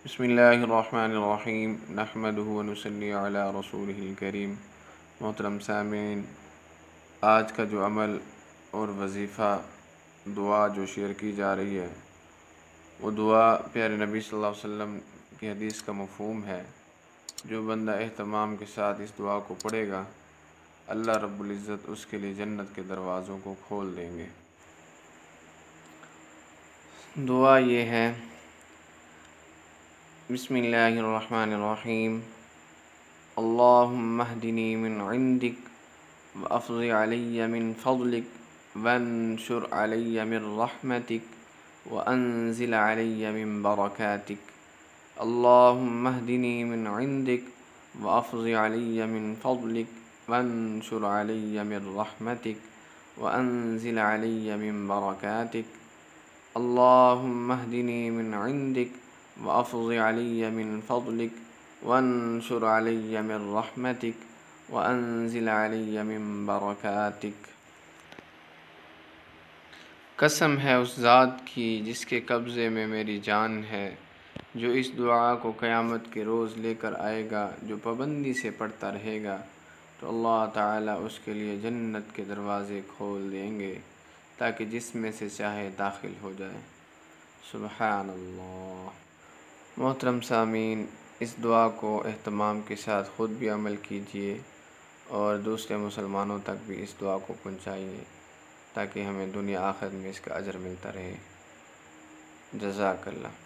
بسم اللہ الرحمن الرحیم نحمدہ ونصلی علی رسولہ الکریم۔ محترم سامعین، آج کا جو عمل اور وظیفہ دعا جو شیئر کی جا رہی ہے وہ دعا پیارے نبی صلی اللہ علیہ وسلم کی حدیث کا مفہوم ہے۔ جو بندہ اہتمام کے ساتھ اس دعا کو پڑھے گا اللہ رب العزت اس کے لیے جنت کے دروازوں کو کھول دیں گے۔ دعا یہ ہے، بسم اللہ الرحمن الرحیم، اللہم اہدنی من عندک وافض علی من فضلک وانشر علی من رحمتک وانزل علی من برکاتک۔ اللہم اہدنی من عندک وافض علی من فضلک وانشر علی من رحمتک وانزل علی من برکاتک۔ اللہم اہدنی من عندک وافض علی من فضلک وانشر علی من رحمتک وانزل علی من برکاتک۔ قسم ہے اس ذات کی جس کے قبضے میں میری جان ہے، جو اس دعا کو قیامت کے روز لے کر آئے گا، جو پابندی سے پڑھتا رہے گا تو اللہ تعالیٰ اس کے لیے جنت کے دروازے کھول دیں گے تاکہ جس میں سے چاہے داخل ہو جائے۔ سبحان اللہ۔ محترم سامعین، اس دعا کو اہتمام کے ساتھ خود بھی عمل کیجیے اور دوسرے مسلمانوں تک بھی اس دعا کو پہنچائیے تاکہ ہمیں دنیا آخرت میں اس کا اجر ملتا رہے۔ جزاک اللہ۔